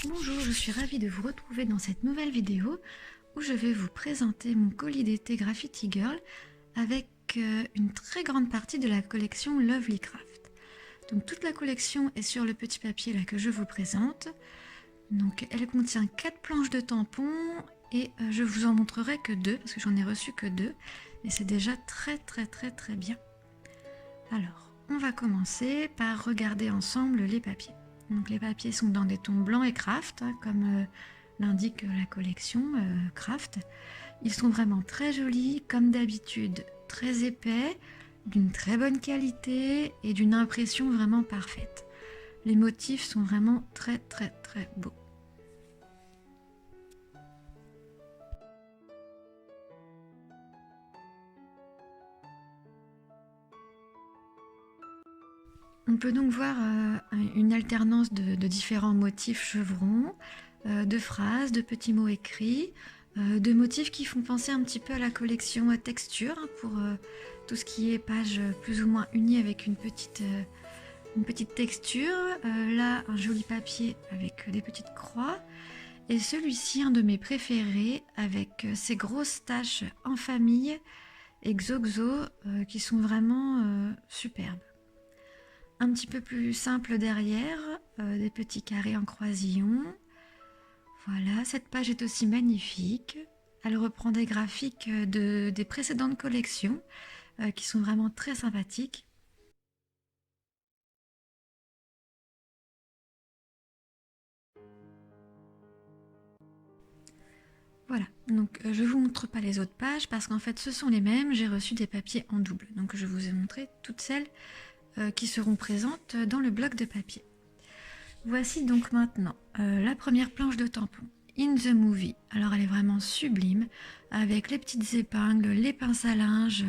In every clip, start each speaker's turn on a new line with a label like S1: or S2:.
S1: Bonjour, je suis ravie de vous retrouver dans cette nouvelle vidéo où je vais vous présenter mon colis d'été Graffiti Girl avec une très grande partie de la collection Lovely Craft. Donc toute la collection est sur le petit papier là que je vous présente. Donc elle contient 4 planches de tampons et je vous en montrerai que 2 parce que j'en ai reçu que 2 et c'est déjà très bien. Alors on va commencer par regarder ensemble les papiers. Donc les papiers sont dans des tons blancs et craft, hein, comme l'indique la collection craft. Ils sont vraiment très jolis, comme d'habitude, très épais, d'une très bonne qualité et d'une impression vraiment parfaite. Les motifs sont vraiment très beaux. On peut donc voir une alternance de différents motifs chevrons, de phrases, de petits mots écrits, de motifs qui font penser un petit peu à la collection texture, hein, pour tout ce qui est pages plus ou moins unies avec une petite texture. Là, un joli papier avec des petites croix. Et celui-ci, un de mes préférés, avec ces grosses taches en famille et xoxo qui sont vraiment superbes. Un petit peu plus simple derrière, des petits carrés en croisillon. Voilà, cette page est aussi magnifique. Elle reprend des graphiques des précédentes collections qui sont vraiment très sympathiques. Voilà, donc je ne vous montre pas les autres pages parce qu'en fait ce sont les mêmes, j'ai reçu des papiers en double. Donc je vous ai montré toutes celles qui seront présentes dans le bloc de papier. Voici donc maintenant la première planche de tampon, In the Movie. Alors elle est vraiment sublime, avec les petites épingles, les pinces à linge,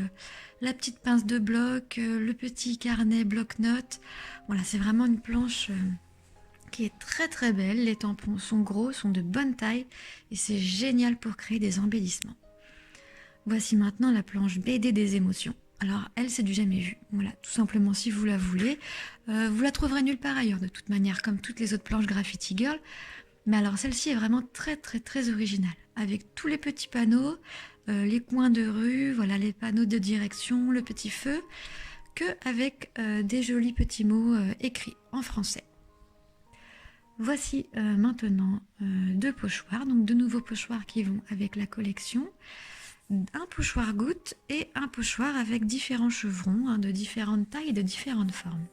S1: la petite pince de bloc, le petit carnet bloc-notes. Voilà, c'est vraiment une planche qui est très belle. Les tampons sont gros, sont de bonne taille et c'est génial pour créer des embellissements. Voici maintenant la planche BD des émotions. Alors elle, c'est du jamais vu. Voilà, tout simplement si vous la voulez. Vous la trouverez nulle part ailleurs de toute manière, comme toutes les autres planches Graffiti Girl. Mais alors celle-ci est vraiment très originale. Avec tous les petits panneaux, les coins de rue, voilà, les panneaux de direction, le petit feu, que avec des jolis petits mots écrits en français. Voici maintenant 2 pochoirs, donc 2 nouveaux pochoirs qui vont avec la collection. Un pochoir goutte et un pochoir avec différents chevrons, hein, de différentes tailles et de différentes formes.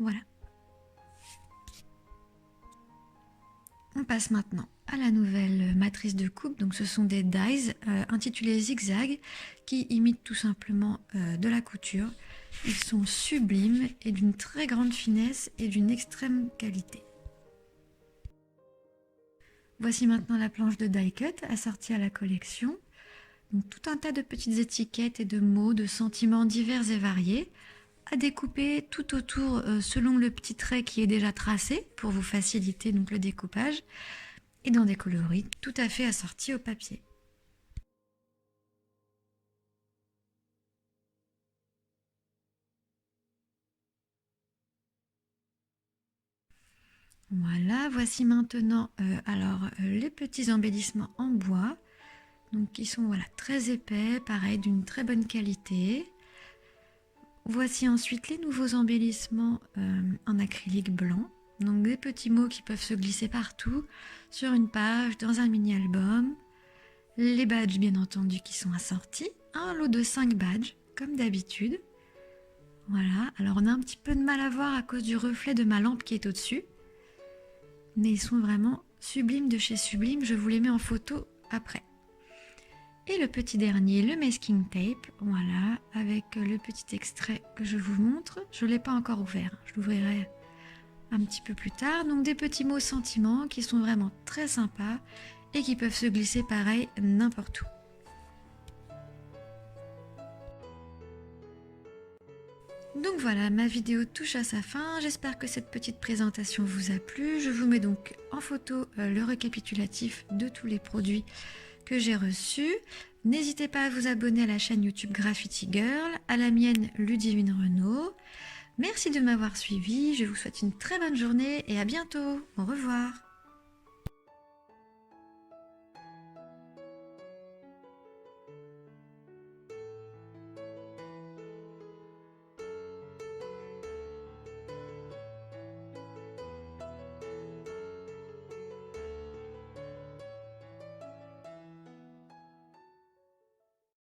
S1: Voilà. On passe maintenant à la nouvelle matrice de coupe. Donc ce sont des dies intitulés zigzag qui imitent tout simplement de la couture. Ils sont sublimes et d'une très grande finesse et d'une extrême qualité. Voici maintenant la planche de die cut assortie à la collection. Donc tout un tas de petites étiquettes et de mots, de sentiments divers et variés, à découper tout autour selon le petit trait qui est déjà tracé pour vous faciliter donc le découpage et dans des coloris tout à fait assortis au papier. Voilà, voici maintenant les petits embellissements en bois, donc qui sont voilà, très épais, pareil d'une très bonne qualité. Voici ensuite les nouveaux embellissements en acrylique blanc, donc des petits mots qui peuvent se glisser partout, sur une page, dans un mini-album. Les badges bien entendu qui sont assortis, un lot de 5 badges comme d'habitude. Voilà, alors on a un petit peu de mal à voir à cause du reflet de ma lampe qui est au-dessus. Mais ils sont vraiment sublimes de chez Sublime, je vous les mets en photo après. Et le petit dernier, le masking tape, voilà, avec le petit extrait que je vous montre. Je ne l'ai pas encore ouvert, je l'ouvrirai un petit peu plus tard. Donc des petits mots sentiments qui sont vraiment très sympas et qui peuvent se glisser pareil n'importe où. Donc voilà, ma vidéo touche à sa fin, j'espère que cette petite présentation vous a plu. Je vous mets donc en photo le récapitulatif de tous les produits que j'ai reçus. N'hésitez pas à vous abonner à la chaîne YouTube Graffiti Girl, à la mienne Ludivine Renaud. Merci de m'avoir suivi, je vous souhaite une très bonne journée et à bientôt. Au revoir.